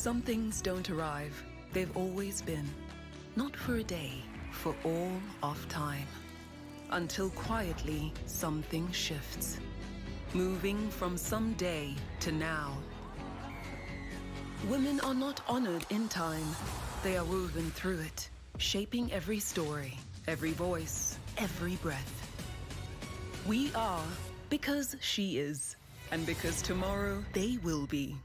Some things don't arrive. They've always been. Not for a day, for all of time. Until quietly, something shifts. Moving from someday to now. Women are not honored in time. They are woven through it, shaping every story, every voice, every breath. We are because she is, and because tomorrow they will be.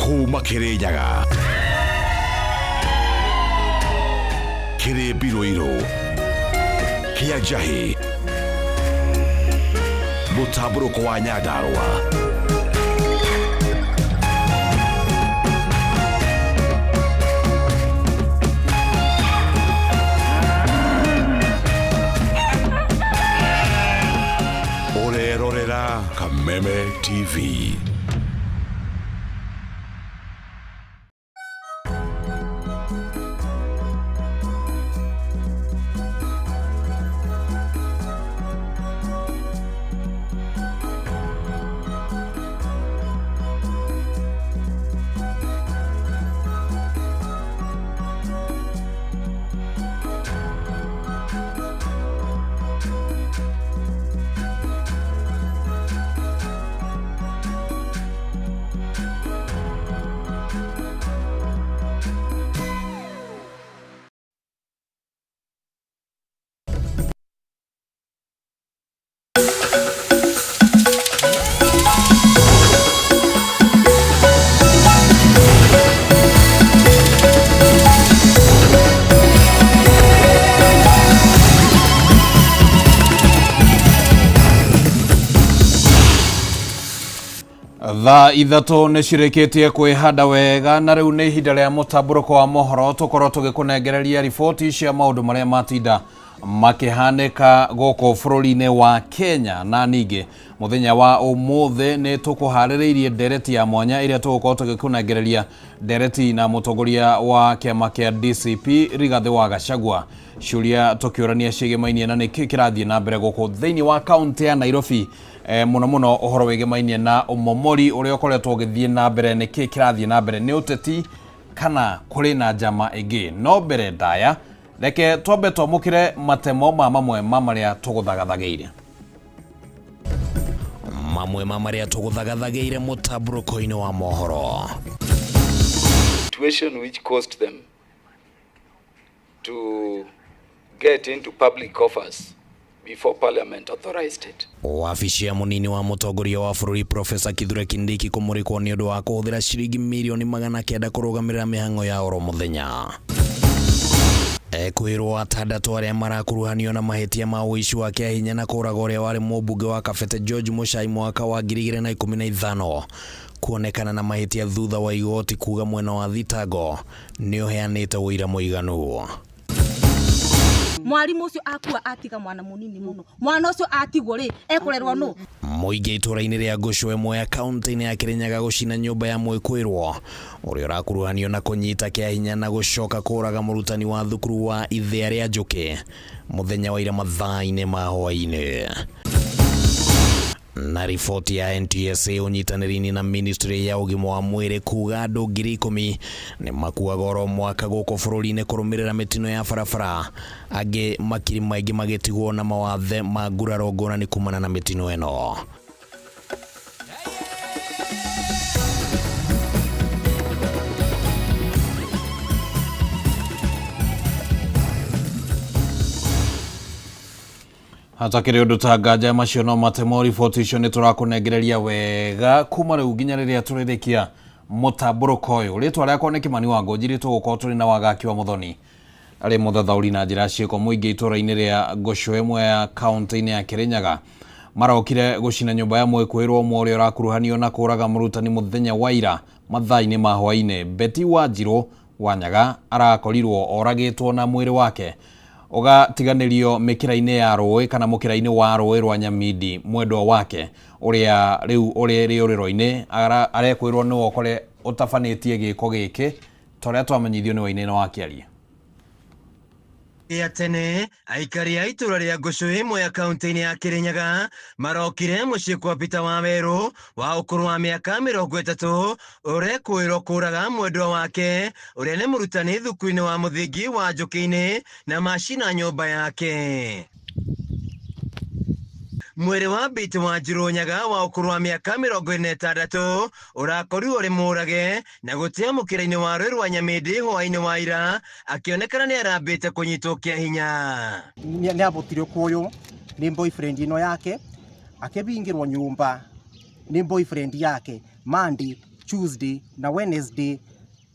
Kuma Kirinyaga Kiri Biroiro Kia Jahi Mutaburuko wa Nyandarua Orerorera Kameme TV. Thaa ithatu nicireketie kwihanda wega na riu ni ihinda ria mutaburuko wa mohoro tukorwo tugikunengereria riboti cia maundu maria matinda makihanika goko bururi-ini wa Kenya na ningi muthenya wa umuthe ni tukuhaririirie ndereti ya mwanya iria tugukorwo tugikunengereria ndereti na mutongoria wa kiama kia DCP Rigathi wa Gachagua ciuria tukiurania cigemainie na niki kirathie na mbere goko thiini wa kaunti ya Nairobi muno uhoro wegemainie na umomori uria ukoretwo ugithie na mbere niki kirathie na mbere ni uteti kana kuri na njama ingi no mbere ndaya reke twambe twamukire matemo mamwe maria tuguthagathageire mamwe maria tuguthagathageire mutaburuko-ini wa mohoro situation which caused them to get into public offers before parliament authorized it. Wabici ya munini wa mutongoria wa bururi Professor Kithure Kindiki kumurikwo ni undu wa kuhuthira ciringi milioni 900 kurugamirira mihango ya oro muthenya. Kwirwo atandatu aria marakuruhanio na mahitia ma uici wa kiahinya na kuraga uria wari mubunge wa Kabete George Muchai mwaka wa 2015 kuonekana na mahitia thutha wa igoti kuga mwena wa thitango ni uheanite uira muiganu. Mwarimu ucio akua atiga mwana munini muno mwana ucio atigwo ri ekurerwa no muingi ituraini ria Gũcũe Mwea kaunti-ini ya Kirinyaga gucina nyumba ya Mwĩkwĩrwo uria urakuruhanio na kunyita kiahinya na gucoka kuraga murutani wa thukuru wa Ithĩa rĩa Njũkĩ muthenya wa ira mathaa-ini ma hwaĩ-ini. Na ripoti ya NTSA unyitanĩri-ini na Ministry ya Ũgima wa Mwĩrĩ kuga andũ 10,000 ni makuaga oro mwaka gũkũ bũrũri-inĩ kũrũmĩrĩra mĩtino ya barabara, angĩ makiri maingĩ magĩtigwo na mawathe ma nguraro ngũrani kumana na mĩtino ĩno. Hata kiri undu tangaja macio no matemo riboti icio ni turakunengereria wega kuma riu nginya riria turirikia mutaburuko uyu ritwa riakwa ni Kimani wa Ngũnjiri tugukorwo turi na Wagaki wa Muthoni ari muthathauri na njira ciiko muingi itũra-ini ria Gũcũe Mwea kaunti-ini ya Kirinyaga marokire gucina nyumba ya Mwĩkwĩrwo mori urakuruhanio na kuraga murutani muthenya wa ira mathaa-ini ma hwaĩ-ini. Betty Wanjiru Wanyaga arakorirwo oragitwo na mwĩrĩ wake ugatiganirio mikira-ini ya rũĩ kana mukira-ini wa rũĩ rwa Nyamindi mwendwa wake uria riu uri riuriro-ini arekwirwo ni okore utafanitie giko giki toria twamenyithio ni Wainaina wa Kiaria. ya tene aikari a itura ria Ngũcũ imwe ya kaunti-inĩ ya Kirinyaga marokire muciĩ kwa Peter Waweru wa ũkũrũ wa mĩaka 30 ũrekwĩrwo kũraga mwendwa wake ũrĩa nĩ mũrutani thukuru-inĩ wa mũthingi wa Njũkĩ-inĩ na macina nyũmba yake. Mwĩrĩ wa Biti Wanjirũ Nyaga wa ũkũrũ wa mĩaka 26 ũrakorirwo ũrĩ mũrage na gũtiamũkĩra-inĩ wa rũĩ rwa Nyamĩndĩ hwaĩ-inĩ wa ira akĩonekana nĩ arambĩte kũnyitwo kĩa hinya. Nĩ abũtirwo kuoywo nĩ boyfriend ino yake akĩbingĩrwo nyũmba nĩ boyfriend yake Monday, Tuesday na Wednesday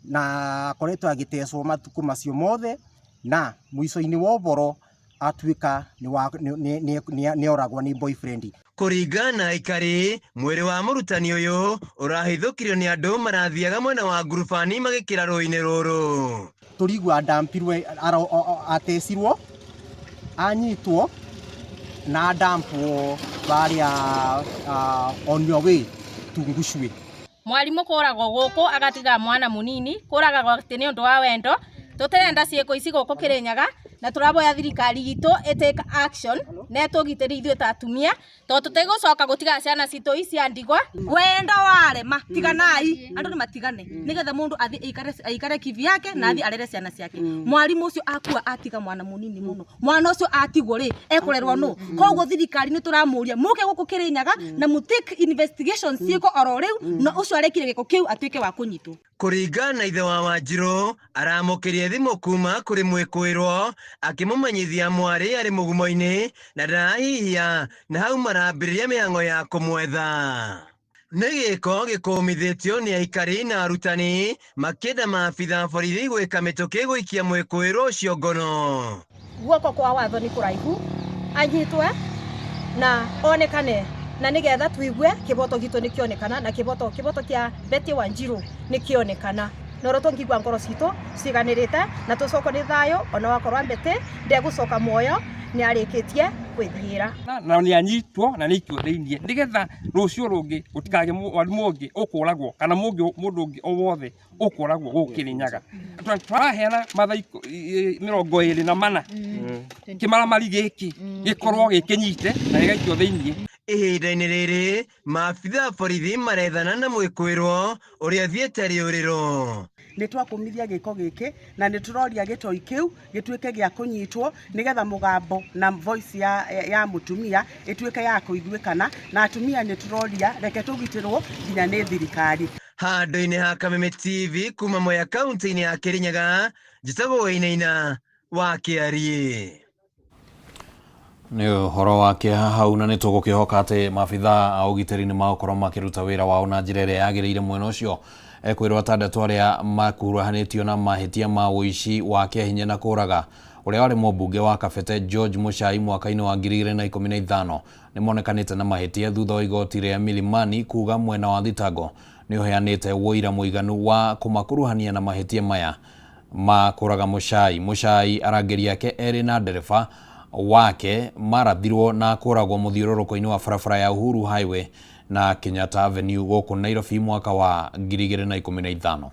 na akoretwo agĩtecwo matukũ macio mothe na mũico-inĩ wa ũboro atuĩka nĩ oragwo nĩ boyfriend. Kũringana na aikari, mwĩrĩ wa mũrutani ũyũ ũrahithũkirio nĩ andũ marathiaga mwena wa ngurubani magĩkĩra rũĩ-inĩ rũrũ. Tũrigua ndampirwe atecirwo anyitwo na ndampwo barĩa on your way to Ngũcũ. Mwarimu kũragwo gũkũ agatiga mwana mũnini kũragwo atĩ nĩ ũndũ wa wendo. Tũterenda ciĩko ici gũkũ Kirinyaga na tũraboya thirikari gitu take action na tũgitĩre ithuĩ ta atumia tondũ tũtegũcoka gũtiga ciana citũ ici andigwa. Wendo wale matiganai andũ nĩ matigane nigetha mũndũ athi aikare kivi yake na athi arere ciana ciake. Mwarimu ũcio akua atiga mwana mũnini mũno, mwana ũcio atigwo rĩ ekũrerwo no. Koguo thirikari nĩ tũramũria mũke gũkũ Kirinyaga na mu take investigation ciĩko oro rĩu na ũcio arekire gĩko kĩu atuĩke wa kũnyitwo. Kũringana na ithe wa Wanjirũ aramũkĩria thimũ kuma kũrĩ mwĩkũĩrwo akĩmũmenyithia mwarĩ arĩ mũgumo-inĩ na ndarahihia na hau marambĩrĩria mĩhang'o ya kũmwetha. Nĩ gĩko gĩkũmithĩtio nĩ aikari na arutani makĩenda maabitha borithi gwĩka mĩtũkĩ gũikia mwĩkũĩrwo ũcio ngono. Guoko kwa watho nĩ kũraihu anyitwe na onekane na nigetha tuigue kiboto gitu nĩ kĩonekana na kiboto kĩa Betty Wanjirũ nĩ kĩonekana. Noro tongigwa ngoro citũ ciganĩrĩte na tũcoko nĩ thayũ ona wakorwa Betty ndegũcoka muoyo nĩ arĩkĩtie kwĩthiĩra na nĩ anyitwo na nĩ ikio thĩinĩ nigetha rũciũ rũngĩ gũtikage mwarimũ ũngĩ ũkũragwo kana mũndũ ũngĩ o wothe ũkũragwo gũkũ Kirinyaga. Tũraheana mathaa 24 kĩmaramari gĩkĩ gĩkorwo gĩkĩnyite na gĩgaikio thĩinĩ. Ihinda-inĩ rĩrĩ maabitha borithi marethana na mwĩkũĩrwo ũrĩa thiĩte rĩũrĩro. Nĩ twakũmithia gĩko gĩkĩ na nĩ tũroria gĩtoi kĩu gĩtuĩke gĩa kũnyitwo nigetha mũgambo na voice ya mũtumia ĩtuĩke ya kũiguĩkana na atumia nĩ tũroria reke tũgitĩrwo nginya nĩ thirikari. Handũ-inĩ ha Kameme TV kuma Mwea kaunti-inĩ ya Kirinyaga njĩtagwo Wainaina wa Kĩarie. Nĩ ũhoro wake hau na nĩ tũgũkĩhoka atĩ maabitha a ũgitĩri nĩ magũkorwo makĩruta wĩra wao na njĩra ĩrĩa yagĩrĩire mwena ũcio. Ekwĩrwo atandatũ arĩa makuruhanĩtio na mahĩtia ma ũici wa kĩahinya na kũraga ũrĩa warĩ mũmbunge wa Kabete George Muchai mwaka-inĩ wa 2015 nĩ monekanĩte na mahĩtia thutha wa igoti rĩa Milimani kuga mwena wa thitango nĩ ũheanĩte wũira mũiganu wa kũmakuruhania na mahĩtia maya ma kũraga Muchai. Muchai arangĩri yake erĩ na ndereba wake marathirwo na kũragwo mũthiũrũrũko-inĩ wa barabara ya Uhuru Highway na Kenyatta Avenue gũkũ Nairobi mwaka wa 2015.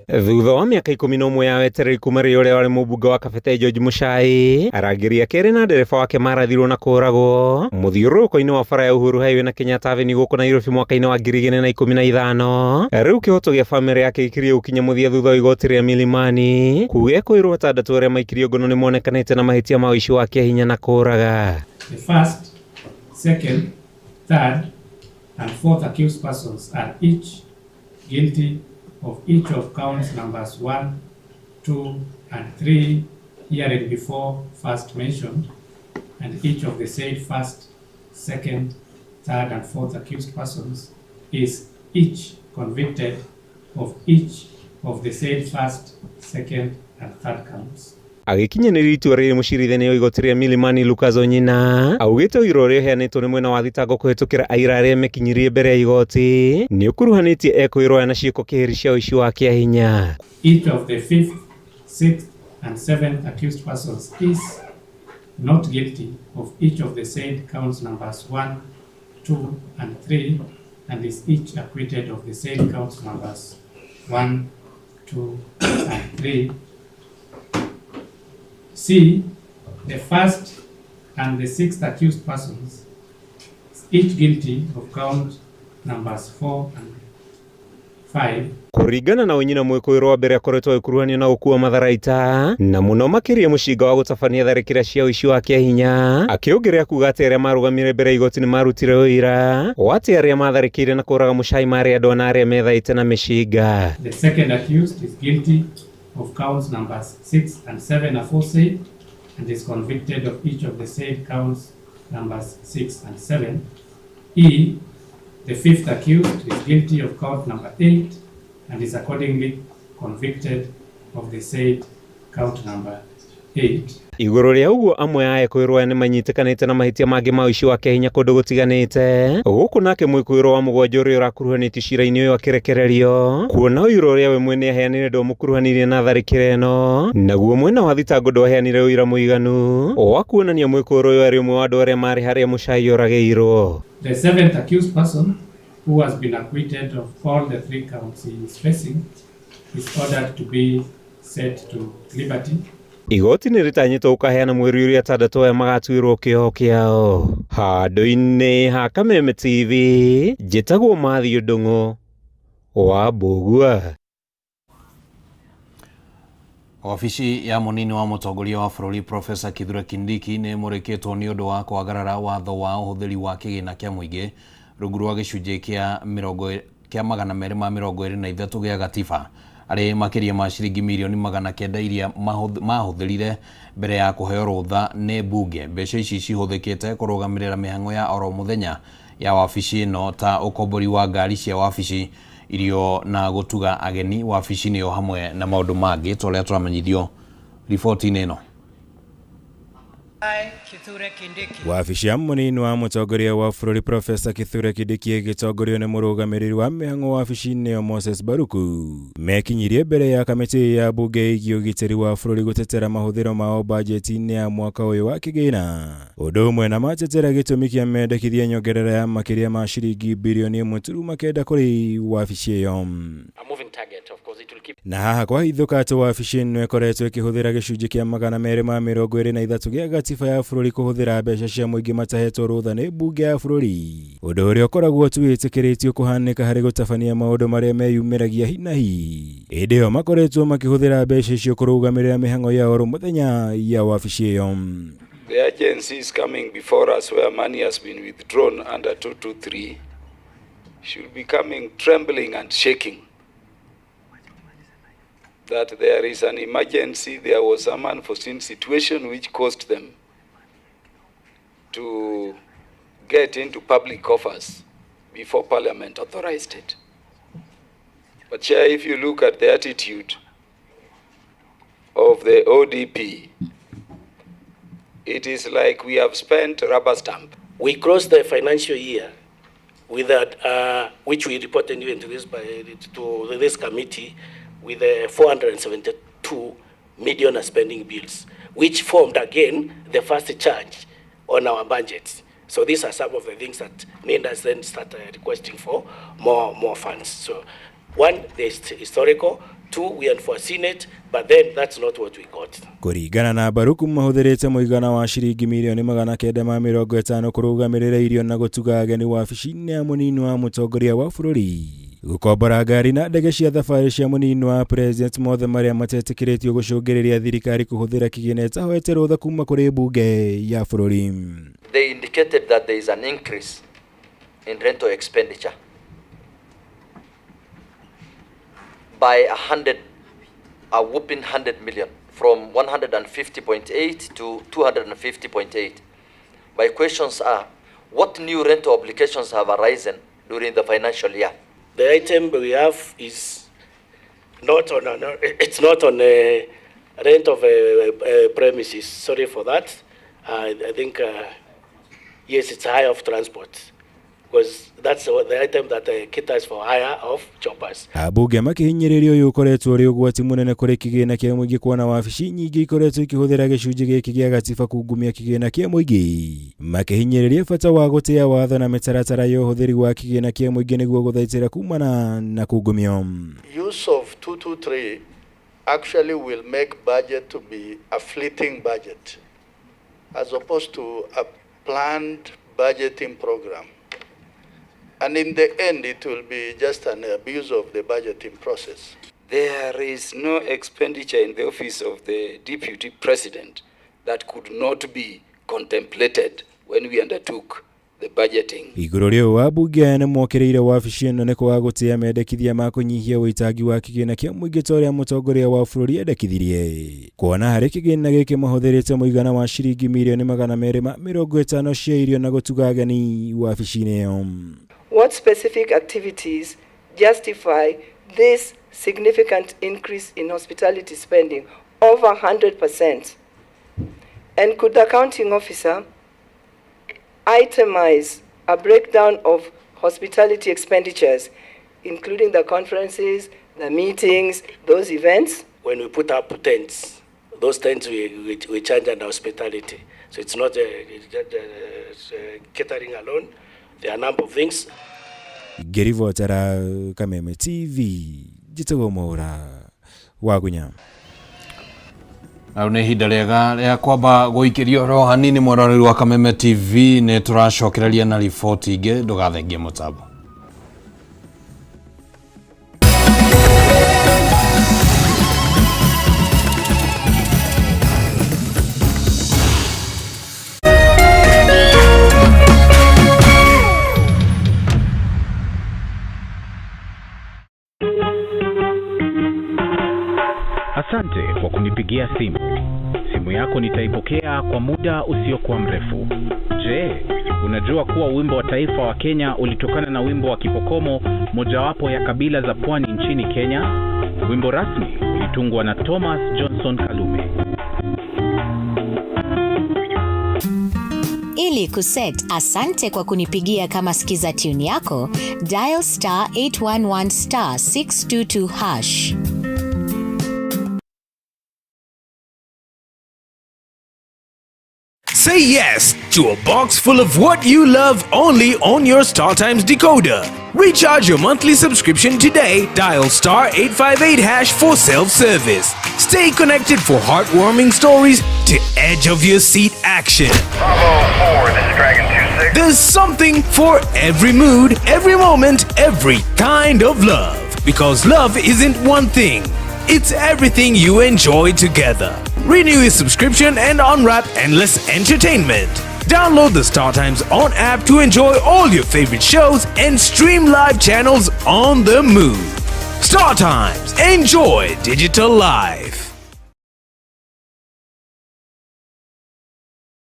Thutha wa mĩaka 11 ya wetereri kuma rĩrĩa ũrĩa warĩ mũmbunge wa Kabete George Muchai arangĩri ake erĩ na ndereba wake marathirwo na kũragwo mũthiũrũrũko-inĩ wa bara ya Uhuru Highway na Kenyatta Avenue gũkũ Nairobi mwaka-inĩ wa 2015. Rĩu kĩhoto gĩa bamĩrĩ yake gĩkirie gũkinya mũthia thutha wa igoti rĩa Milimani kuga kwĩrwo atandatũ arĩa maikirio ngono nĩ monekanĩte na mahĩtia ma ũici wa kĩahinya na kũraga. The first, second, third and fourth accused persons are each guilty of each of counts numbers 1, 2 and 3 herein before first mentioned, and each of the said first, second, third and fourth accused persons is each convicted of each of the said first, second and third counts. Agĩkinyanĩria itua rĩrĩ mũcirithania wa igoti rĩa Milimani Lucas Onyina augĩte ũira ũrĩa ũheanĩtwo nĩ mwena wa thitango kũhetũkĩra aira arĩa mekinyirie mbere ya igoti nĩ ũkuruhanĩtie ekwĩrwo na ciĩko kĩhĩri cia ũici wa kĩahinya. Each of the 5th, 6th and 7th accused persons is not guilty of each of the said counts numbers 1, 2 and 3 and is each acquitted of the said counts numbers 1, 2 and 3 C, the first and the sixth accused persons, each guilty of count numbers 4 and 5. Kuringana na unyina mwikoiro wa mbere akoretwo agikuruhanio na gukua matharaita na muno makiria mushinga wa gutabania tharikira cia uici wa kiahinya akiungiria kuga ati aria marugamire mbere igoti ni marutire uira wati aria matharikire na kuraga mucai mari andu na aria methaite na mishinga. The second accused is guilty of counts numbers 6 and 7 aforesaid and is convicted of each of the said counts numbers 6 and 7. E, the fifth accused is guilty of count number 8 and is accordingly convicted of the said count number 8. Iguru ria uguo amwe aekwirwo ni manyitikanite na mahitia mangi ma uici wa kiahinya kundu gutiganite guku nake mwikoiro wa mugwanja uria urakuruhanitio cira-ini uyu akirekererio kuona uira uria we mwene aheanire ndumukuruhanirie na tharikira ino naguo mwena wa thitango ndwaheanire uira muiganu wa kuonania mwikoiro uyu ari umwe wa andu aria mari haria mucai urageirwo. The seventh accused person who has been acquitted of all the 3 counts he is facing is ordered to be set to liberty. Igoti ni ritanyitwo ukaheana mweri uria tandatu aya magatuirwo kioho kiao. Handu-ini ha Kameme TV njitagwo Mathew Ndung'u wa Mbugua. Ofici ya munini wa mutongoria wa bururi Professor Kithure Kindiki ni mureketwo ni undu wa kwagarara watho wa uhuthiri wa kigina kia muingi rungu rwa gicunji kia 223 gia gatiba ari makiria ma ciringi milioni 900 iria mahuthirire mbere ya kuheo rutha ni bunge. Mbeca ici cihuthikite kurugamirira mihango ya oro muthenya ya wabici ino ta ukombori wa ngari cia wabici irio na gutuga ageni wabici niyo hamwe na maundu mangi toria turamenyithio riboti-ini ino. Wabici ya munini wa mutongoria wa bururi Professor Kithure Kindiki gitongorio ni murugamiriri wa mihango wabici-ini yo Moses Baruku mekinyirie mbere ya kamiti ya bunge igio gitiri wa bururi gutetera mahuthiro mao bajeti-ini ya mwaka uyu wa kigina undu umwe na matetera gitumi kia mendekithia nyongerera ya makiria ma ciringi bilioni 1.9 kuri wabici iyo. Na haha kwa hithuka ati wabici ino ikoretwo ikihuthira gicunji kia 223 gia gatiba ya bururi kuhuthira mbeca cia muingi matahetwo rutha ni bunge ya bururi undu uria ukoragwo tu witikiritio kuhanika hari gutabania maundu maria meyumiragia hinahi indi yo makoretwo makihuthira mbeca icio kurugamirira mihango ya oro muthenya ya wabici iyo. The agencies coming before us where money has been withdrawn under 223 should be coming trembling and shaking that there is an emergency, there was some unforeseen situation which caused them to get into public coffers before Parliament authorized it. But Chair, if you look at the attitude of the ODP, it is like we have spent rubber stamp. We closed the financial year with that, which we reported even to this committee, with 472 million spending bills, which formed again the first charge on our budget. So these are some of the things that made us then start requesting for more funds. So one, there's historical. 2, we unforeseen it, but then that's not what we got. Kuringana na Baruku mahuthirite muigana wa ciringi milioni 950 kurugamirira irio na gutuga ageni wabici-ini ya munini wa mutongoria wa bururi gukombora ngari na ndege cia thabari cia munini wa president mothe maria matetikiritio gucungiriria thirikari kuhuthira kigina tahoete rutha kuma kuri bunge ya bururi. They indicated that there is an increase in rental expenditure by a whopping 100 million, from 150.8 to 250.8. My questions are, what new rental obligations have arisen during the financial year? The item we have is not on it's not on a rent of a premises. Sorry for that. I think yes, it's hire of transport, because that's the item that caters for hire of choppers. Abunge makihinyiririo uyu ukoretwo uri ugwati munene kuri kigina kia muingi kuona wabici nyingi ikoretwo ikihuthira gicunji giki gia gatiba kungumia kigina kia muingi makihinyiriria bata wa gutia watho na mitaratara ya uhuthiri wa kigina kia muingi niguo guthaitira kumana na kungumio. Use of 223 actually will make budget to be a fleeting budget, as opposed to a planned budgeting program. And in the end, it will be just an abuse of the budgeting process. There is no expenditure in the office of the Deputy President that could not be contemplated when we undertook the budgeting. Iguru riu abunge ni mokereire wabici ino ni kwa gutia mendekithia ma kunyihia witangi wa kigina kia muingi toria mutongoria wa bururi endekithirie kuona hari kigina giki mahuthirite muigana wa ciringi milioni 250 cia irio na gutuga ageni wabici-ini iyo. What specific activities justify this significant increase in hospitality spending over 100%? And could the accounting officer itemize a breakdown of hospitality expenditures, including the conferences, the meetings, those events? When we put up tents, those tents we charge under hospitality. So it's not catering alone. There are a number of things. Gerivotera Kameme TV, Jitogo Mora, Wagunya. Au nĩ ihinda rĩega rĩa kwamba gũikĩrio ro hanini mũroreri wa Kameme TV nĩ tũracokereria na riboti ingĩ ndũgathengie mũtambo. Asante kwa kunipigia simu. Simu yako nitaipokea kwa muda usiokuwa mrefu. Je, unajua kuwa wimbo wa taifa wa Kenya ulitokana na wimbo wa Kipokomo, mojawapo ya kabila za pwani nchini Kenya? Wimbo rasmi ulitungwa na Thomas Johnson Kalume. Ili kuset asante kwa kunipigia kama skiza tune yako, dial *811 *622#. Say yes to a box full of what you love only on your StarTimes decoder. Recharge your monthly subscription today. Dial *858# for self-service. Stay connected for heartwarming stories to edge of your seat action. Bravo 4, this is Dragon 26. There's something for every mood, every moment, every kind of love. Because love isn't one thing. It's everything you enjoy together. Renew your subscription and unwrap endless entertainment. Download the StarTimes On app to enjoy all your favorite shows and stream live channels on the move. StarTimes. Enjoy digital life.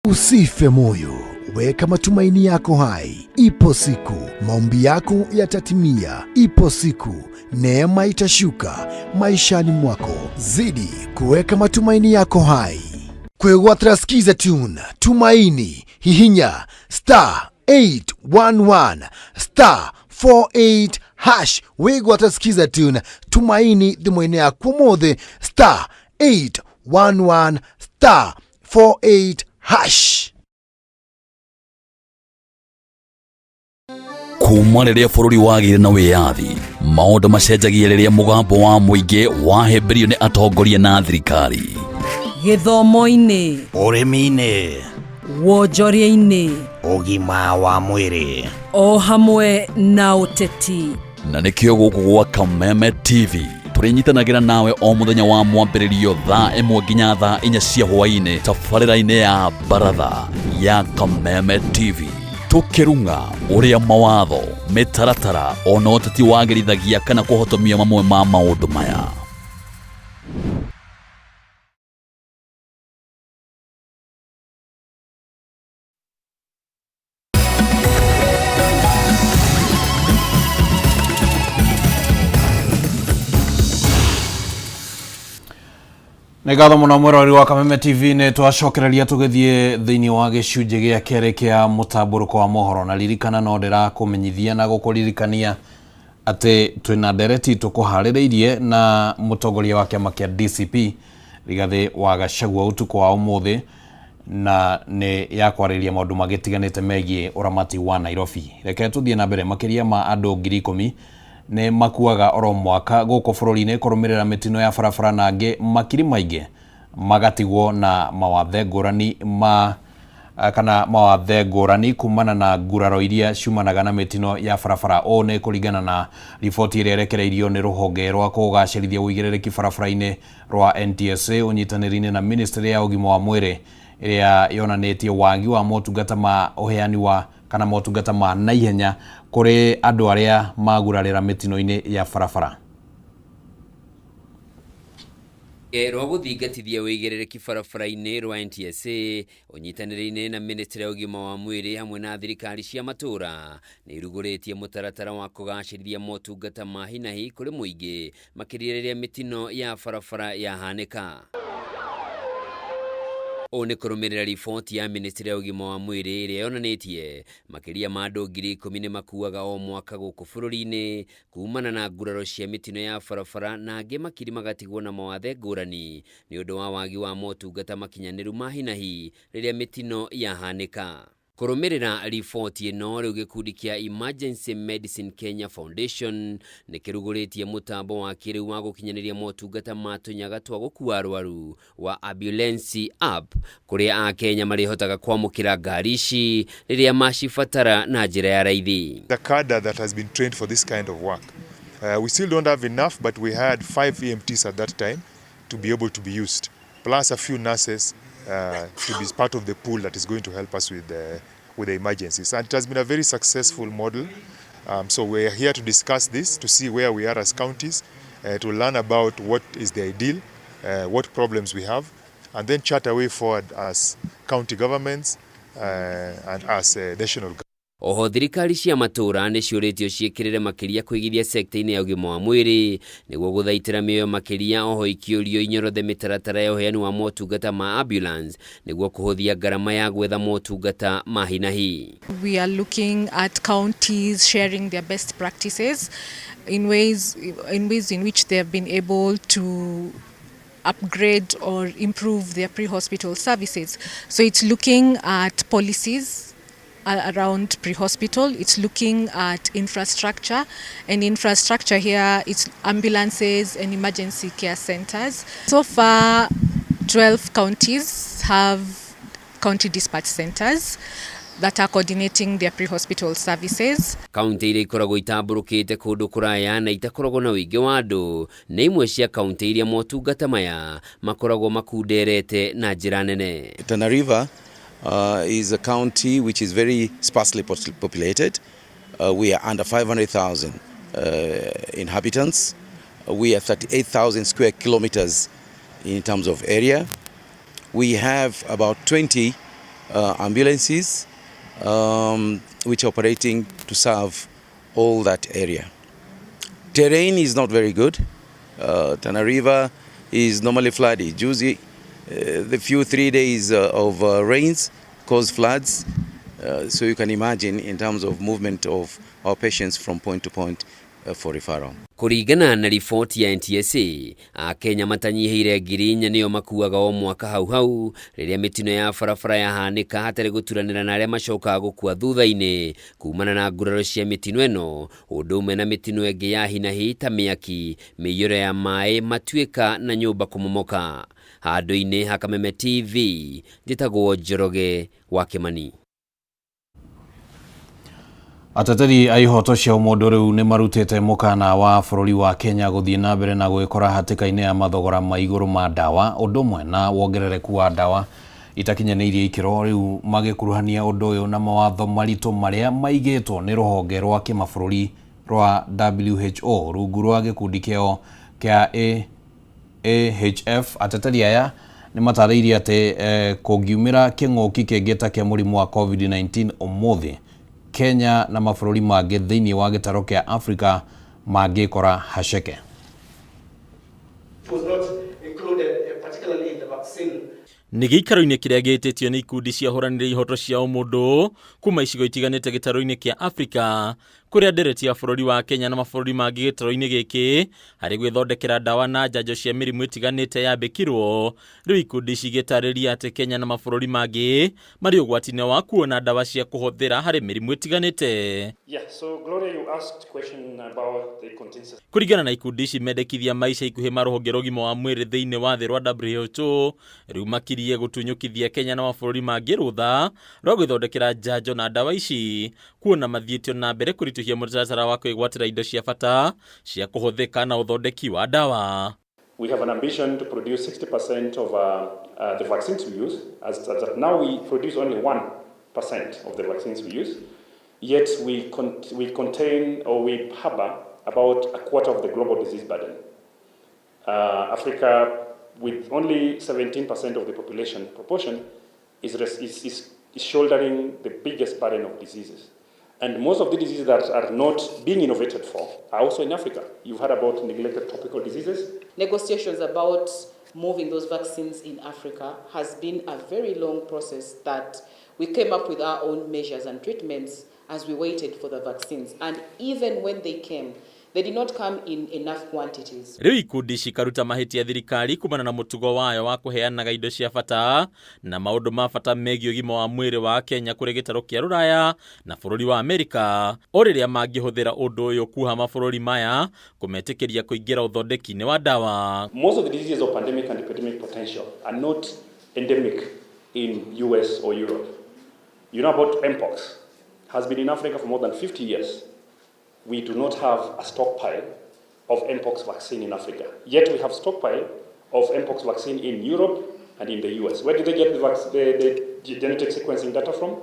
Usife moyo, weka matumaini yako hai. Ipo siku maombi yako yatatimia. Ipo siku neema itashuka maishani mwako. Zidi kuweka matumaini yako hai. Kwegwatira skiza tune tumaini hihinya *811 *48# wegwatira skiza tune tumaini thimũ-inĩ yaku mothe *811 *48#. Kuma rĩrĩa bũrũri wagĩire na wĩyathi, maũndũ macenjagia rĩrĩa mũgambo wa mũingĩ wahĩmbĩrio nĩ atongoria na thirikari. Gĩthomo-inĩ, ũrĩmi-inĩ, wonjoria-inĩ, ũgima wa mwĩrĩ, o hamwe na ũteti. Na nĩkĩo gũkũ gwa Kameme TV tũrĩnyitanagĩra nawe o mũthenya wa mwambĩrĩrio thaa 1 nginya thaa 4 cia hwaĩ-inĩ tabarĩra-inĩ ya Baratha ya Kameme TV. Tukirunga uria mawatho mitaratara ona ũteti wagĩrithagia kana kũhotomia mamwe ma maũndũ maya. Nĩgatho mũno mũrori wa Kameme TV nĩ twacokereria tũgĩthiĩ thĩinĩ wa gĩcunjĩ gĩa kerĩ kĩa mũtambũrũko wa mohoro, na ririkana no ndĩrakũmenyithia na gũkũririkania atĩ twĩna ndereti tũkũharĩrĩirie na mũtongoria wa kĩama kĩa DCP Rigathĩ wa Gachagua ũtukũ wa ũmũthĩ, na nĩ yakwarĩria maũndũ magĩtiganĩte megiĩ ũramati wa Nairobi. Reke tũthiĩ na mbere. Makĩria ma andũ 10,000 ne makuaga oro mwaka goko bururi-ini kurumirira mitino ya barabara na nge makiri maingi magatigwo na mawathe ngurani kana mawathe ngurani kumana na nguraro iria ciumanaga na mitino ya barabara. O ne kuringana na riboti iria irekereirio ni ruhonge rwa kugacirithia uigiririki barabara-ini rwa NTSA unyitaniri-ini na ministry ya ugima wa mwiri iria yonanitie wagi wa motungata ma uheani wa kana motungata ma naihenya kuri andu aria magurarira mitino-ini ya barabara. Rwa guthingatithia wigiririki barabara-ini rwa NTSA unyitaniri-ini na ministry ya ugima wa mwiri hamwe na thirikari cia matura ni iruguritie mutaratara wa kugacirithia motungata ma hinahi kuri muingi makiriria mitino ya barabara yahanika. O ni kurumirira riboti ya ministry ya ugima wa mwiri iria yonanitie makiria ma andu 10,000 ni makuaga o mwaka guku bururi-ini kumana na nguraro cia mitino ya barabara na angi makiri magatigwo na mawathe ngurani ni undu wa wagi wa motungata makinyaniru ma hinahi riria mitino yahanika. Kurumirira riboti ino riu gikundi kia Emergency Medicine Kenya Foundation ni kiruguritie mutambo wa kiriu wa gukinyaniria motungata ma tunyaga twa gukua arwaru wa ambulance app kuria a Kenya marihotaga kwamukira ngari ici riria macibatara na njira ya raithi. The cadre that has been trained for this kind of work. We still don't have enough, but we had 5 EMTs at that time to be able to be used, plus a few nurses to be part of the pool that is going to help us with the emergencies. And it has been a very successful model. So we are here to discuss this, to see where we are as counties, to learn about what is the ideal, what problems we have, and then chart a way forward as county governments and as national government. Oho thirikari cia matura ni ciuritio ciikirire makiria kwigithia sekta-ini ya ugima wa mwiri niguo guthaitira mioyo makiria. Oho ikiurio inyorothe mitaratara ya uheani wa motungata ma ambulance niguo kuhuthia garama ya gwetha motungata ma hinahi. We are looking at counties sharing their best practices in ways in which they have been able to upgrade or improve their pre-hospital services. So it's looking at policies around pre-hospital, it's looking at infrastructure, and infrastructure here it's ambulances and emergency care centers. So far 12 counties have county dispatch centers that are coordinating their pre-hospital services. County iria ikoragwo itamburukite kundu kuraya na itakoragwo na wingi wa andu na imwe cia county iria motungata maya makoragwo makunderete na njira nene. Tana River is a county which is very sparsely populated. We are under 500,000 inhabitants. We are 38,000 square kilometers in terms of area. We have about 20 ambulances which are operating to serve all that area. Terrain is not very good. Tana River is normally flooded. Juzi, the few 3 days of rains caused floods, so you can imagine in terms of movement of our patients from point to point for referral. Kuringana na riboti ya NTSA, a Kenya matanyihire ngiri 4 niyo makuaga o mwaka hau riria mitino ya barabara yahanika hatari guturanira na aria macokaga gukua thutha-ini kumana na nguraro cia mitino eno, undu umwe na mitino ingi ya hinahi ta miaki, miyoro ya mai, matuika na nyumba kumomoka. Handu-ini ha Kameme TV, njitagwo Njoroge wa Kimani. Ateteri aihoto cia umundu riu ni marutite mukana wa bururi wa Kenya guthii na mbere na gwikora hatika-ini ya mathogora ma iguru ma dawa, undu mwe na wongerereku wa dawa itakinyanirie ikiro riu magikuruhania undu uyu na mawatho marito maria maigitwo ni ruhonge rwa kimabũrũri rwa WHO rungu rwa gikundi kio kia AHF. Ateteri aya ni matariirie ati kungiumira king'uki kingita kia murimu wa COVID-19 umuthi, Kenya na mabũrũri mangĩ thĩinĩ wa gĩtaro kĩa Africa mangĩkora haceke. Nĩ gĩikaro-inĩ kĩrĩa gĩtĩtio nĩ ikundi cia hũranĩri ihoto cia ũmũndũ kuma icigo itiganĩte gĩtaro-inĩ kĩa Africa kuria ndereti ya bũrũri wa Kenya na mabũrũri mangĩ gĩtaro-inĩ gĩkĩ harĩ gwĩthondekera ndawa na njanjo cia mĩrimũ ĩtiganĩte yambĩkirwo. Rĩu ikundi cigĩtarĩria atĩ Kenya na mabũrũri mangĩ marĩ ũgwati-inĩ wa kuona ndawa cia kũhũthĩra harĩ mĩrimũ ĩtiganĩte. So Gloria, you asked question about the contingency. Kũringana na ikundi ici mendekithia maica ikuhĩ marũhonge rwa ũgima wa mwĩrĩ thĩinĩ wa thĩ rwa WHO rĩu makirie gũtunyũkithia Kenya na mabũrũri mangĩ rũtha rwa gwĩthondekera njanjo na ndawa ici, kuona mathiĩtio na mbere kũritũhia mũtaratara wa kwĩgwatĩra indo cia bata cia kũhũthĩka na ũthondeki wa ndawa. We have an ambition to produce 60% of the vaccines we use. As now we produce only 1% of the vaccines we use. Yet we contain or we harbor about a quarter of the global disease burden. Africa, with only 17% of the population proportion, is shouldering the biggest burden of diseases. And most of the diseases that are not being innovated for are also in Africa. You've heard about neglected tropical diseases. Negotiations about moving those vaccines in Africa has been a very long process that we came up with our own measures and treatments as we waited for the vaccines. And even when they came, they did not come in enough quantities. Rĩu ikundi cikaruta mahĩtia thirikari kumana na mũtugo wayo wa kũheanaga indo cia bata na maũndũ ma bata megiĩ ũgima wa mwĩrĩ wa Kenya kũrĩ gĩtarũ kĩa Rũraya na bũrũri wa Amerika, o rĩrĩa mangĩhũthĩra ũndũ ũyũ kuha mabũrũri maya kũmetĩkĩria kũingĩra ũthondeki-inĩ wa ndawa. Most of the diseases of pandemic and epidemic potential are not endemic in US or Europe. You know about Mpox has been in Africa for more than 50 years. We do not have a stockpile of Mpox vaccine in Africa. Yet we have stockpile of Mpox vaccine in Europe and in the US. Where did they get the genetic sequencing data from?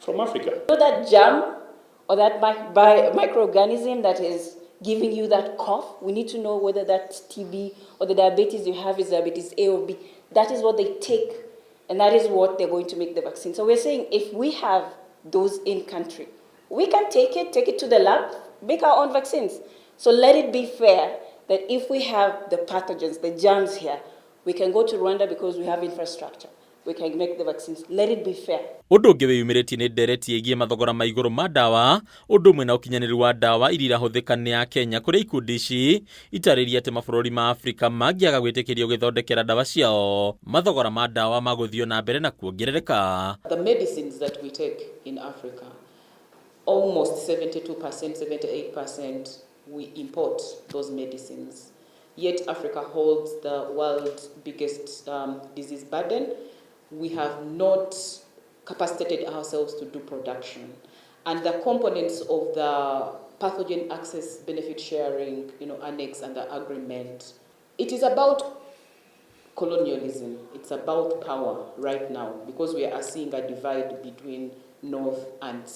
From Africa. So that germ or that microorganism that is giving you that cough, we need to know whether that's TB or the diabetes you have is diabetes A or B. That is what they take, and that is what they're going to make the vaccine. So we're saying if we have those in country, we can take it to the lab, make our own vaccines. So let it be fair that if we have the pathogens, the germs here, we can go to Rwanda because we have infrastructure. We can make the vaccines. Let it be fair. Ũndũ ũngĩ wĩyumĩrĩtie nĩ ndereti ĩgiĩ mathogora ma igũrũ ma ndawa, ũndũ ũmwe na ũkinyanĩru wa ndawa iria irahũthĩka nĩ ya Kenya, kũrĩa ikundi ici itarĩria atĩ mabũrũri ma Afrika mangĩaga gwĩtĩkĩrio gĩthondekera ndawa ciao, mathogora ma ndawa magũthio na mbere na kuongerereka. The medicines that we take in Africa, almost 72%, 78%, we import those medicines. Yet Africa holds the world's biggest disease burden. We have not capacitated ourselves to do production. And the components of the pathogen access benefit sharing, annex and the agreement, it is about colonialism. It's about power right now because we are seeing a divide between North and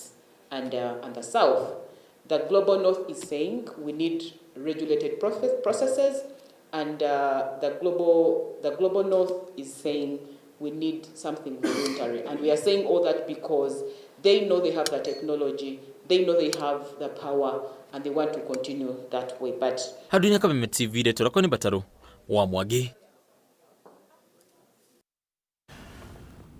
the South. The global North is saying we need regulated processes, and the global North is saying we need something voluntary. And we are saying all that because they know they have the technology, they know they have the power, and they want to continue that way. But Hadunya Kameme TV de Torakoni Bataru wa Mwagi.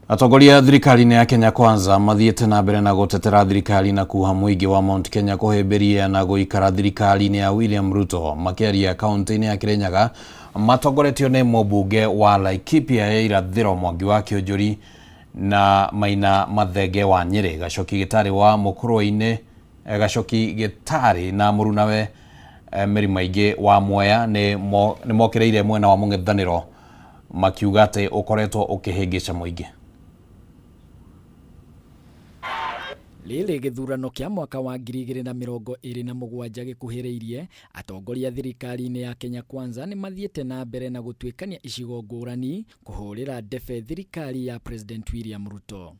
Atongoria thirikari-inĩ ya Kenya Kwanza mathiĩte na mbere na gũtetera thirikari na kuha mũingĩ wa Mount Kenya kũhĩmbĩria na gũikara thirikari-inĩ ya William Ruto, makĩaria kaunti-inĩ ya Kirinyaga matongoretio nĩ mũmbunge wa Laikipia ya irathĩro Mwangi wa Kĩũnjũri na Maina Mathenge wa Nyĩrĩ, Gacoki Gĩtarĩ wa Mũkũrũ-inĩ, Gacoki Gĩtarĩ na mũrunawe Meri Maingĩ wa Mwea nĩ mokĩrĩire mwena wa mũng'ethanĩro makiuga atĩ ũkoretwo ũkĩhĩngĩca mũingĩ. Lele gĩthurano kĩa mwaka wa 2027 gĩkuhĩrĩirie, atongoria thirikari-inĩ ya Kenya Kwanza nĩ mathiĩte na mbere na gũtuĩkania icigo ngũrani kũhũrĩra ndebe thirikari ya President William Ruto.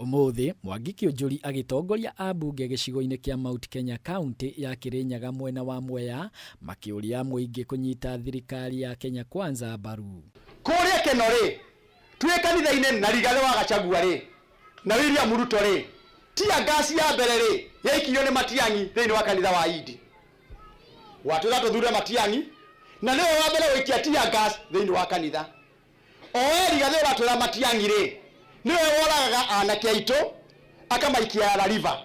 Ũmũthĩ Mwangi Kĩũnjũri agĩtongoria ambunge gĩcigo-inĩ kĩa Mount Kenya County ya Kirinyaga mwena wa Mwea makĩũria mũingĩ kũnyita thirikari ya Kenya Kwanza mbaru. Kũrĩa Kenore tuwe kanitha-inĩ na Rigathĩ wa Gachagua rĩ na William Ruto rĩ tia gasi ya mbere rĩ yaikio nĩ Matiang'i thĩinĩ wa kanitha wa Idi. Watu gato thura Matiang'i na nĩwe wa mbere gũikia tia gas thĩinĩ wa kanitha. Rigathĩ ũratwĩra Matiang'i rĩ nĩwe woragaga anake aitũ akamaikia ya river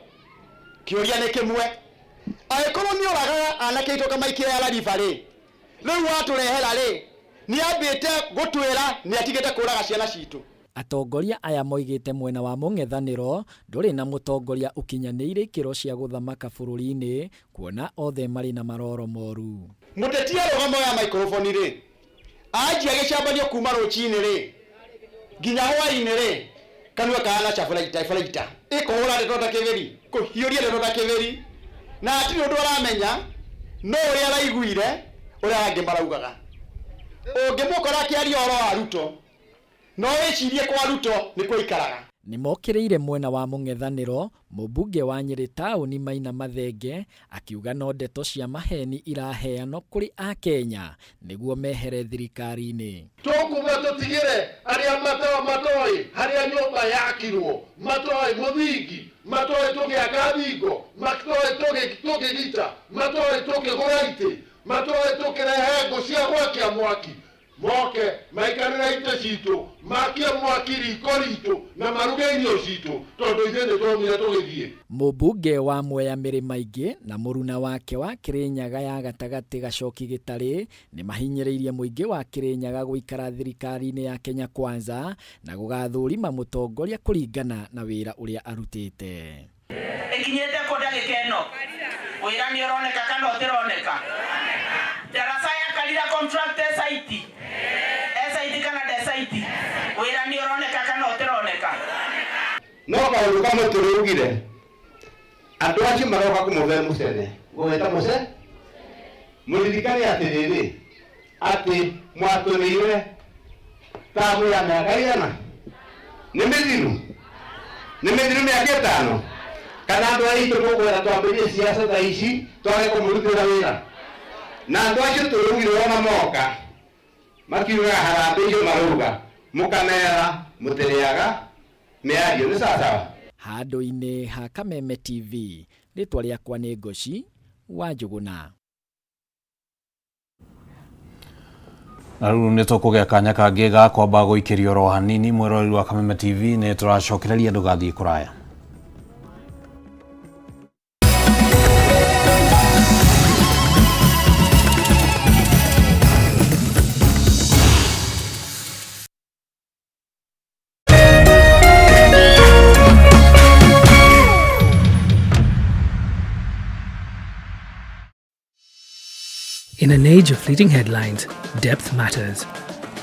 kioria ne kimwe akorwo ni oraga anake itoka maikia ya river ri riu watu rehera ri ni ambite gutwira ni atigite kuraga ciana citu. Atongoria aya moigite mwena wa mung'ethaniro nduri na mutongoria ukinyanĩire ikĩro cia guthamaka bũrũri-inĩ kuona othe marĩ na maroro moru. Mutetia rugamo ya microphone ri aji agicambanio kuma rucini ri nginya hwaini ri kanua kana chafalaita ikohora ndetonda kiveri kuhiuria ndetonda kiveri na ati ndu aramenya no uri araiguire uri angi maraugaga ungimukora kiaria oro wa Ruto no wicirie kwa Ruto ni kuikaraga. Ni mokĩrĩire mwena wa mung'ethaniro mũmbunge wa Nyĩrĩ taũni Maina Mathenge akiuga no ndeto cia maheni iraheanwo kũrĩ Akenya nĩguo mehere thirikari-inĩ. Tũkuga tũtigĩre arĩa matoi harĩa nyũmba yakirwo matoi mũthingi matoi tũgĩaka thingo matoi tũgĩgita matoi tũkĩgũra itĩ matoi tũkĩrehe ngũ cia gwakia mwaki moke maikarĩra itĩ citũ makie mwaki riko ritũ na maruge irio citũ tondũ ithuĩ nĩ twomire tũgĩthiĩ. Mũmbunge wa Mwea Mĩrĩ Maingĩ na mũruna wake wa Kĩrĩnyaga ya gatagatĩ Gacoki Gĩtarĩ nĩ mahinyĩrĩirie mũingĩ wa Kĩrĩnyaga gũikara thirikari-inĩ ya Kenya Kwanza na gũgathũrima mũtongoria kũringana na wĩra ũrĩa arutĩte. Ikinyĩte kũ ndagĩka ĩno wĩra nĩ ũroneka kana ũtĩroneka darasa ya kalira contract SIT kana SIT wĩra nĩ ũroneka kana ũtĩroneka. No kaũndũ kamwe tũrugire andũ acio maroka kũmũve mũcere gweta mũcere mũririkane atĩrĩrĩ atĩ mwatũrĩire tamu ya mĩaka igana nĩ mĩthiru mĩaka ĩtano kana andũ aitũ tũkwenda twambĩrĩrie siasa ta ici twage kũmũrutĩra wĩra na andũ acio tũrugire ona moka makiuga harambĩ icio maruga mũkamera mũtĩrĩaga mĩario nĩ sawa. Handũ-inĩ ha Kameme TV rĩtwa rĩakwa nĩ Ngoci wa Njũgũna. Na rĩu nĩ tũkũgĩa kanya kangĩ ga kwamba gũikĩrio ro hanini mwĩroreri wa Kameme TV nĩ tũracokereria ndũgathiĩ kũraya. In an age of fleeting headlines, depth matters.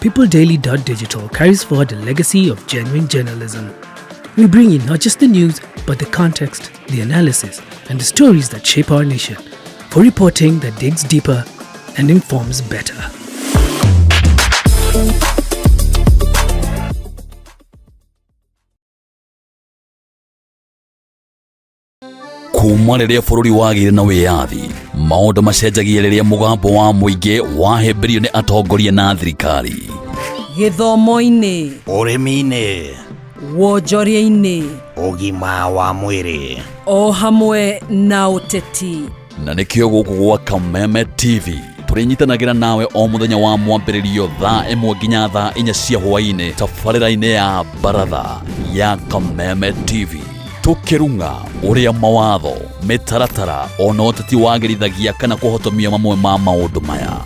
PeopleDaily.digital carries forward a legacy of genuine journalism. We bring in not just the news, but the context, the analysis, and the stories that shape our nation, for reporting that digs deeper and informs better. Kuma rĩrĩa bũrũri wagĩire na wĩyathi maũndũ macenjagia rĩrĩa mũgambo wa mũingĩ wahĩmbĩrio nĩ atongoria na thirikari. Gĩthomo-inĩ, ũrĩmi-inĩ, wonjoria-inĩ, ũgima wa mwĩrĩ, o hamwe na ũteti. Na nĩkĩo gũkũ gwa Kameme TV tũrĩnyitanagĩra nawe o mũthenya wa mwambĩrĩrio thaa 1 nginya thaa 4 cia hwaĩ-inĩ tabarĩra-inĩ ya Baratha ya Kameme TV. Tukirunga uria mawatho mitaratara ona ũteti wagĩrithagia kana kũhotomia mamwe ma maũndũ maya.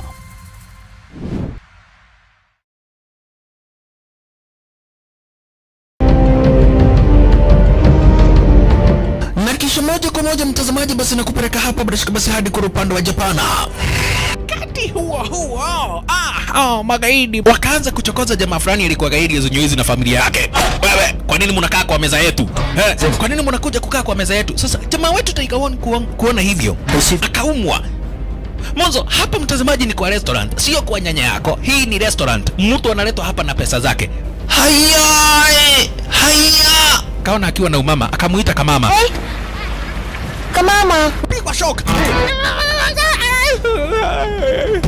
Na kisha moja kwa moja mtazamaji, basi nakupeleka hapa basi hadi kwa upande wa Japana. Kati huo magaidi wakaanza kuchokoza jamaa fulani alikuwa gaidi ya Zunyuizi na familia yake. Wewe, kwa nini mnakaa kwa meza yetu? Kwa nini mnakuja kukaa kwa meza yetu? Sasa jamaa wetu Tiger One kuona hivyo akaumwa. Mwanzo hapa mtazamaji ni kwa restaurant, sio kwa nyanya yako. Hii ni restaurant. Mtu analetwa hapa na pesa zake. Haya! Kaona akiwa na umama, akamuita kamama. Hey. Kamama, pigwa shock.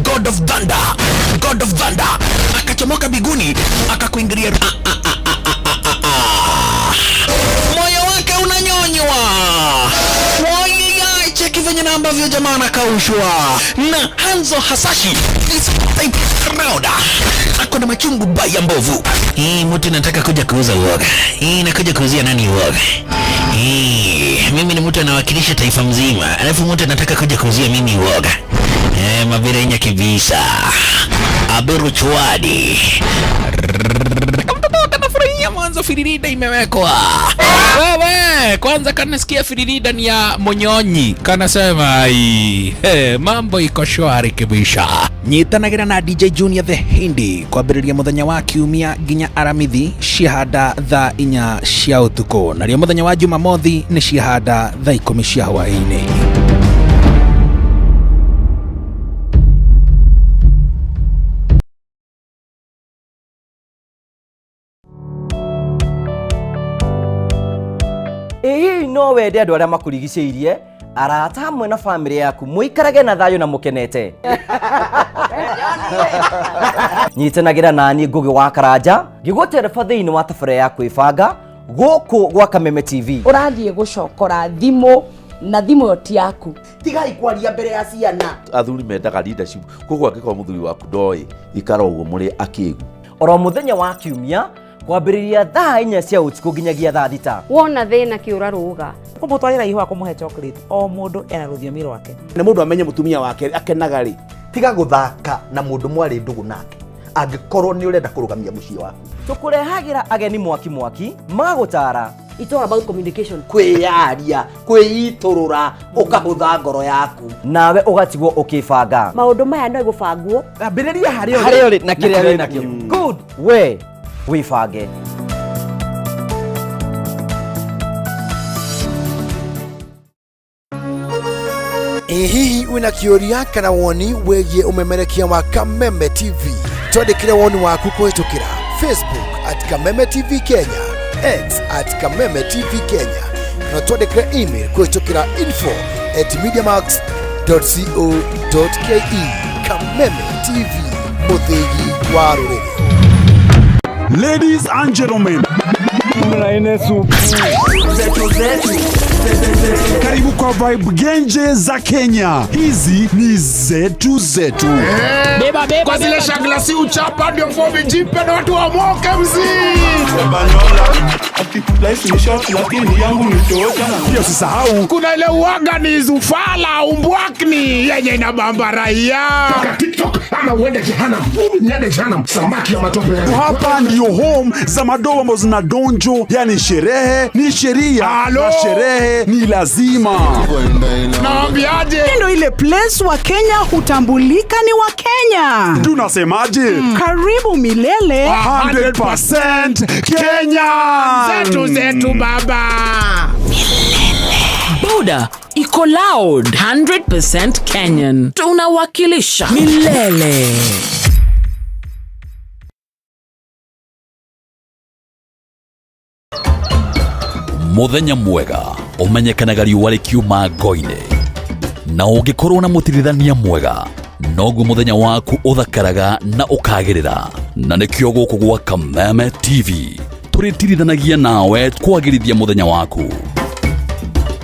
God of Thunder akachomoka biguni akakuingilia. Moyo wake unanyonywa. Cheki venye na ambavyo jamaa anakaushwa. Na Hanzo Hasashi is proud. Ako na machungu baya mbovu. Hii mtu nataka kuja kuuza uoga. Hii nakuja kuuzia nani uoga? Mimi ni mtu anawakilisha taifa mzima, alafu mtu anataka kuja kuuzia mimi uoga. Mavira inya kibisa. Aberu chwadi. Kanafurahia mwanzo firirida imewekwa. Wewe, kwanza kanasikia firirida ni ya Monyonyi. Kanasema mambo iko shwari kibisha. Nyitanagira na DJ Junior the Hindi kwambĩrĩria muthenya wa kiumia nginya aramithi ciahanda thaa 4 cia utuko, nario muthenya wa Jumamothi ni ciahanda thaa 10 cia hwaĩ-inĩ. No wende andu aria makurigicĩirie arata hamwe na family yaku muikarage na thayo na mukenete. Nyitanagira nani Ngugi wa Karanja ngigutereba thiini wa tabara ya kwibanga guku gwa Kameme TV. Urathie gucokora thimu na thimu yo ti yaku. Tigai kwaria mbere ya ciana. Athuri mendaga leadership. Koguo angĩkorwo muthuri waku ndoi ikara uguo muri akigu. Oro muthenya wa kiumia kwambĩrĩria thaa 4 cia utuku nginyagia thaa 6. Wona thĩna kĩũra rũga. Kumutwarira ihu akumuhe chocolate o mundu ena rũthiomi rwake. Na mundu amenye mutumia wake akenaga ri. Tiga guthaka na mundu mwari ndugu nake. Angĩkorwo ni urenda kurugamia muciĩ waku. Tukurehagira ageni mwaki magutara. It's all about communication. Kwiyaria, kwiiturura, ukahutha ngoro yaku. Nawe ugatigwo ukibanga. Maundu maya no igubangwo. Ambĩrĩria harĩa uri na kĩrĩa uri nakĩo. Good. We wibange. Hihi wina kĩũria kana woni wĩgiĩ umemerekia wa Kameme TV? Twandĩkĩre woni waku kũhĩtũkĩra Facebook @Kameme TV Kenya, X @Kameme TV Kenya, na twandĩkĩre email kũhĩtũkĩra info@mediamax.co.ke. Kameme TV, mũthĩgi wa rũrĩrĩ. Ladies and gentlemen, karibu kwa vibe genje za Kenya. Hizi ni zetu. Beba kwa zile shagla si uchapa ndio fobi jipe na watu wa moke mzi. Life ni short lakini yangu ni tocha. Pia usisahau kuna ile uaga ni zufala umbwakni yenye inabamba raia. TikTok ama uende jehanamu. Niende jehanamu samaki ya matope. Hapa ndio home za madoa ambazo zina donjo, yani sherehe ni sheria na sherehe ni lazima. Naambiaje? Ndio ile place wa Kenya hutambulika ni wa Kenya. Tunasemaje? Karibu milele 100% Kenya. Zetu baba. Buda iko loud 100% Kenyan. Tunawakilisha milele. Muthenya mwega umenyekanaga riũa rĩkiuma ngo-inĩ, na ũngĩkorwo na mũtirithania mwega noguo muthenya waku uthakaraga na ukagĩrĩra. Na nĩkĩo gũkũ gwa Kameme TV tũrĩtirithanagia nawe kwagĩrithia muthenya waku.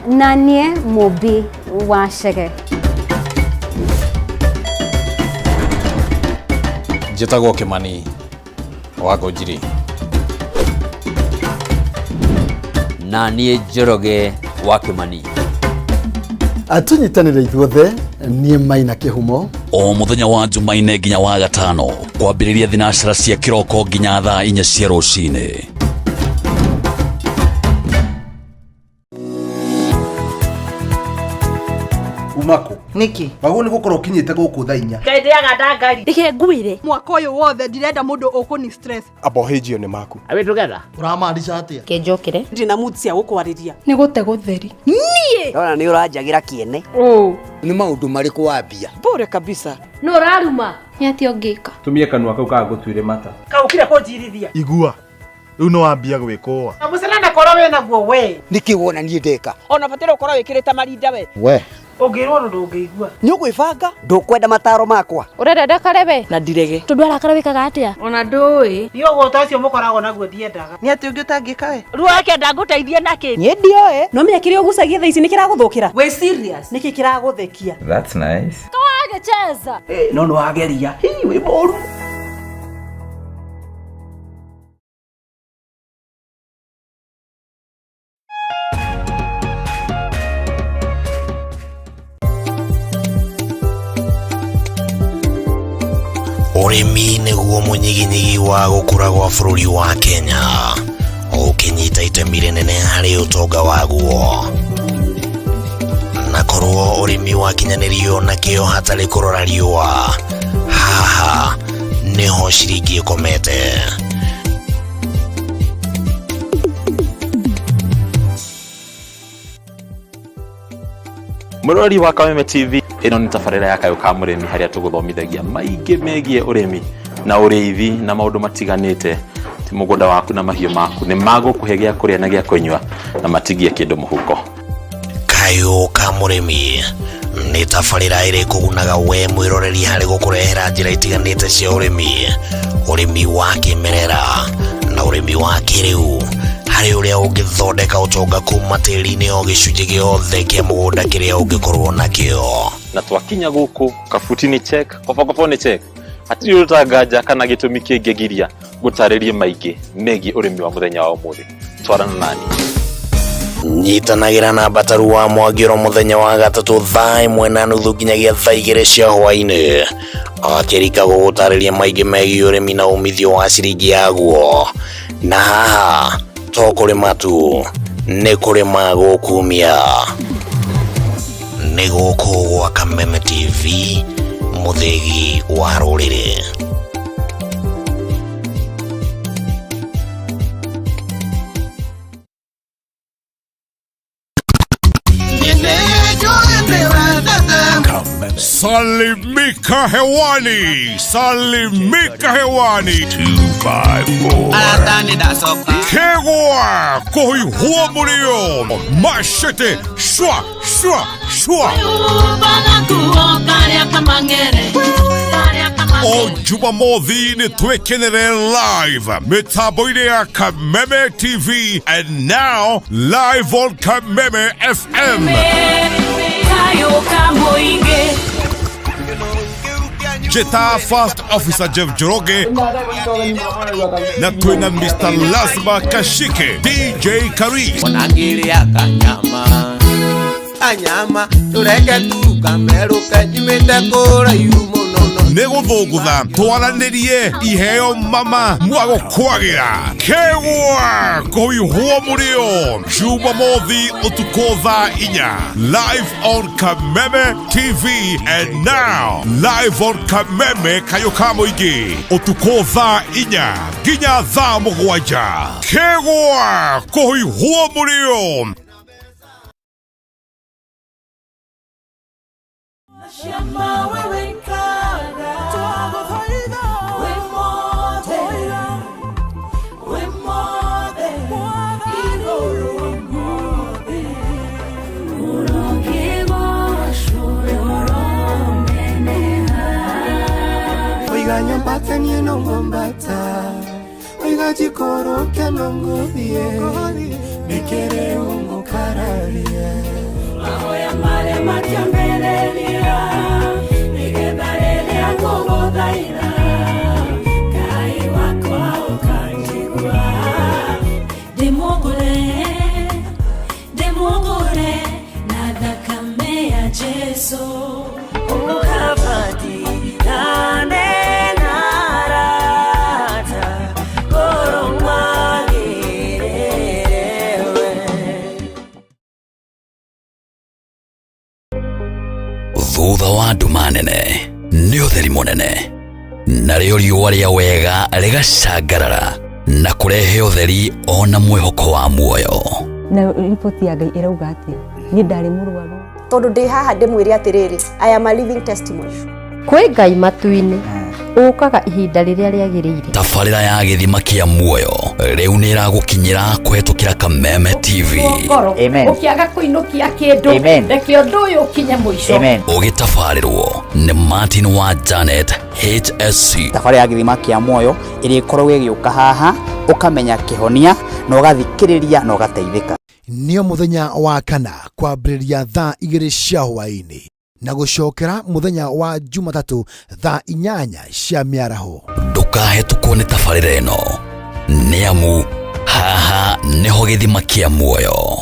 Nanie Mobi wa Chege. Njĩtagwo Kimani wa Ngũnjiri. Na niĩ Njoroge wa Kimani. Atunyitanĩre ithuothe niĩ Maina Kĩhumo. O muthenya wa Jumaine nginya wa Gatano kwambĩrĩria thinacara cia kĩroko nginya thaa 4 cia rũcinĩ. Umako niki wagu ni gukorwo kinyite guku thaa 4. Kaithiaga ndangari. Reke ngwire. Mwaka ũyũ wothe ndirenda mũndũ ũkũni stress. Abohejio ni maku. Are we together? Uramaanisha atia? Kenjokere. Ndina mood cia gũkwarĩria. Nĩ gũte gũtheri. Niĩ. Ndona ni uranjagira kiene. Ni maundu mariku wambia. Bure kabisa. No raruma. Nĩ atĩ ũngĩka. Tumie kanua kau ka gutuire mata. Kaukire kũnjirithia. Igua. Riu no wambia gwikoa. Na mũcana korwo wĩna guo we. Niki wona nie ndeka. Ona batĩra ũkorwo wĩkĩrĩte marinda we. We. Ungĩrwo ndũngĩigua. Ni ũgwĩbanga? Ndũkwenda mataro makwa. Ũrenda ndakarebe? Na ndirege. Tondũ arakara wĩkaga atĩa? Ona ndũĩ. Nĩ ũgũta ũcio mũkoragwo naguo ndiendaga. Nĩ atĩ ũngĩ ũtangĩka we. Rĩu akenda ngũteithie nakĩ? Niĩ ndioĩ. No menya kĩrĩa ũgucagia thaa ici nĩ kĩragũthũkĩra. We serious? Nĩkĩ kĩragũthekia? That's nice. Kawage cheza. No no ageria. Hii we moru. Ũrĩmi nĩguo mũnyiginyigi wa gũkũra gwa bũrũri wa Kenya, ũkĩnyita itemi rĩnene harĩ ũtonga waguo. Na korwo ũrĩmi wakinyanĩrio na kĩo hatarĩ kũrora riũa, haha nĩho ciringi ĩkomete. Mũrori wa Kameme TV, ĩno nĩ tabarĩra ya Kayũ ka Mũrĩmi harĩa tũgũthomithagia maingĩ megiĩ ũrĩmi na ũrĩithi na maũndũ matiganĩte. Ti mũgũnda waku na mahiũ maku nĩ magũkũhe gĩa kũrĩa na gĩa kũnyua na matigie kĩndũ mũhuko. Kayũ ka Mũrĩmi nĩ tabarĩra ĩrĩ kũgunaga we mwĩroreri harĩ gũkũrehera njĩra itiganĩte cia ũrĩmi wa kĩmerera na ũrĩmi wa kĩrĩu, harĩ ũrĩa ũngĩthondeka ũtonga kuma tĩri-inĩ o gĩcunjĩ gĩothe kĩa mũgũnda kĩrĩa ũngĩkorwo nakĩo. Na twakinya gũkũ kabuti-inĩ check, kobo-kobo-nĩ check, hatirĩ ũtanganja kana gĩtũmi kĩngĩgiria gũtarĩrie maingĩ megiĩ ũrĩmi wa mũthenya wa ũmũthĩ. Twarana nani. Nyitanagĩra na Bataru wa Mwagĩro mũthenya wa gatatũ thaa 1:30 nginyagia thaa 2 cia hwaĩ-inĩ, akĩrika gũgũtarĩria maingĩ megiĩ ũrĩmi na umithio wa ciringi yaguo. Na haha to kũrĩma tu, nĩ kũrĩma gũkumia. Nĩ gũkũ gwa Kameme TV, mũthĩgi wa rũrĩrĩ. Salimika hewani, salimika hewani. 254 Kegwa kuhihuo murio mashete shwa shwa shwa o Jumamothi nĩ twekenere live mitambo-inĩ ya Kameme TV and now live on Kameme FM. Jeta First Officer Jeff Joroge na twina Mr. Lazima Kashike, DJ Karis Onangiria kanyama tureke tu kameruka nyimite kura yumo Negũthũngũtha twaranĩrie iheo mama mwagũkwagira Kegwa kũhihuo mũrĩo Jumamothi ũtukũ thaa 4 live on Kameme TV and now live on Kameme Kayũ ka Mũingĩ ũtukũ thaa 4 nginya thaa 7 Kegwa kũhihuo mũrĩo. Oiga nyambate ni nongombata, oiga jikoro ke nongodie, nikere ungukararie. Ahoya mare matiambereria, nigedarelia kogodaira, kai wako aukanjigua. Demogore, nada kamea Jesu. Ukapati nane narata, koromwagirewe. Thutha wa nduma nene nĩ ũtheri mũnene, narĩo riũa rĩa wega rĩgacangarara na kũrehe ũtheri ona mwĩhoko wa muoyo. Na ripoti ya Ngai ĩrauga atĩa? Niĩ ndarĩ mũrwaru. Tondũ ndĩ haha ndĩmwĩre atĩrĩrĩ, I am a living testimony. Kwĩ Ngai matu-inĩ ũkaga ihinda rĩrĩa rĩagĩrĩire. Tabarĩra ya gĩthima kĩa muoyo rĩu nĩ ĩragũkinyĩra kũhetũkĩra Kameme TV. Amen. Ũkĩaga kũinũkia kĩndũ, reke ũndũ ũyũ ũkinye mũico. Amen. Ũgĩtabarĩrwo nĩ Martin wa Janet HSC. Tabarĩra ya gĩthima kĩa muoyo ĩrĩa ĩkoragwo ĩgĩũka haha ũkamenya kĩhonia na ũgathikĩrĩria na ũgateithĩka. Nĩo mũthenya wa kana kwambĩrĩria thaa 2 cia hwaĩ-inĩ na gũcokera mũthenya wa Jumatatũ thaa 8 cia mĩaraho. Ndũkahetũkwo nĩ tabarĩra ĩno nĩ amu haha nĩho gĩthima kĩa muoyo.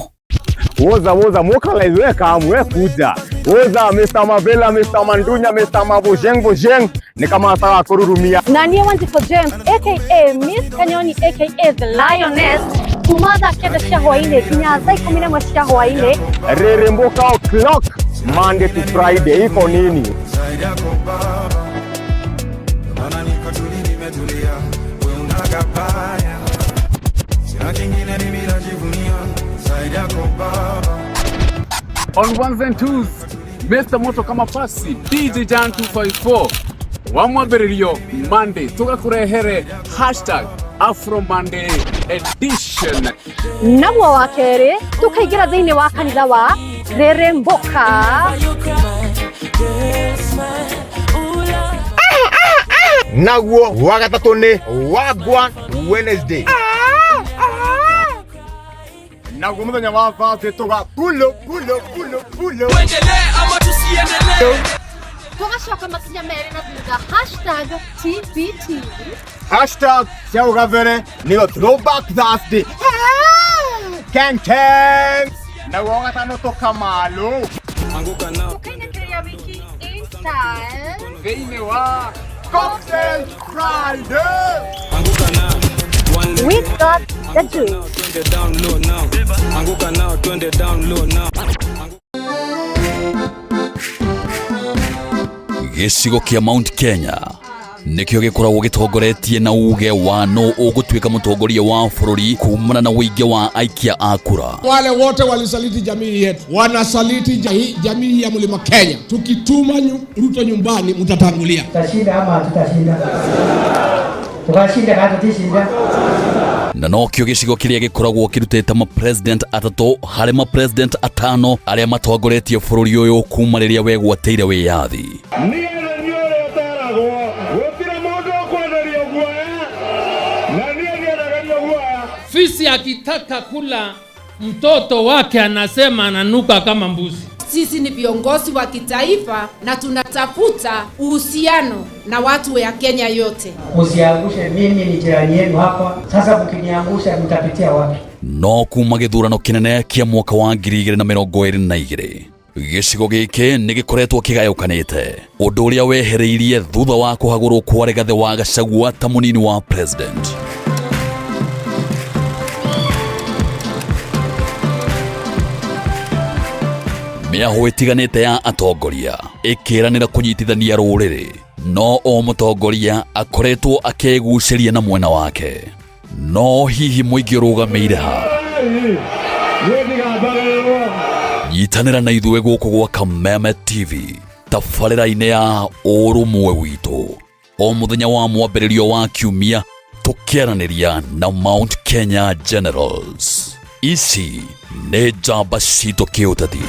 Woza mwaka laiweka amwe kuja Oza Mr. Mavela, Mr. Mandunya, Mr. Mabujeng ni kama ataka kururumia. Nania Wanjiko James aka Miss Kanyoni aka The Lioness kumaza kenda cia hwaine kinya thaa 11 cia hwaine. Reremboka o'clock Monday to Friday iko nini? On ones and twos, Mr. Moto kama pasi, DJ Jan 254. Wamwabererio Monday, tugakurehere #Afro Monday edition. Namwa wa kere, tukaigira thiini wa kanitha wa Reremboka. Naguo wa gatatu ni Wagwan Wednesday. Naguo muthenya wa Thursday tuga pulo. Tuendelee ama tusiendelee? Tugacoka makinya mere na thutha #TBT. #Ciaugavere niyo Throwback Thursday. Kang. Naguo wa gatano tukamalo. Anguka nao. Tukaindekeria wiki in-style. Thĩinĩ wa Cocktail Friday. We got the juice. Gĩcigo kĩa Mount Kenya nĩkĩo gĩkoragwo gĩtongoretie na uge wa no ũgũtuĩka mũtongoria wa bũrũri kumana na wĩingĩ wa aikia a kura. Wale wote walisaliti jamii yetu wanasaliti jamii ya Mlima Kenya. Tukituma Ruto nyumbani mtatangulia. Tutashinda ama tutashinda? Tukashinda kama tutashinda. Na nokĩo gĩcigo kĩrĩa gĩkoragwo kĩrutĩte ma-president atatũ harĩ ma-president atano arĩa matongoretie bũrũri ũyũ kuma rĩrĩa wegwatĩire wĩyathi. Fisi akitaka kula mtoto wake anasema ananuka kama mbuzi. Sisi ni viongozi wa kitaifa na tunatafuta uhusiano na watu wa Kenya yote. Usiangushe, mimi ni jirani yenu hapa. Sasa mkiniangusha mtapitia wapi? No kuma gĩthurano kĩnene kĩa mwaka wa 2022 gĩcigo gĩkĩ nĩ gĩkoretwo kĩgayũkanĩte, ũndũ ũrĩa wehereirie thutha wa kũhagũrwo kwa Rigathĩ wa Gachagua ta mũnini wa president. Mĩaho ĩtiganĩte ya atongoria ĩkĩranĩra kũnyitithania rũrĩrĩ, no o mũtongoria akoretwo akĩgucĩria na mwena wake. No hihi mũingĩ ũrũgamĩire ha? Nyitanĩra na ithuĩ gũkũ gwa Kameme TV tabarĩra-inĩ ya ũrũmwe witũ, o mũthenya wa mwambĩrĩrio wa kiumia tũkĩaranĩria na Mount Kenya Generals. Ici nĩ njamba citũ kĩũteti.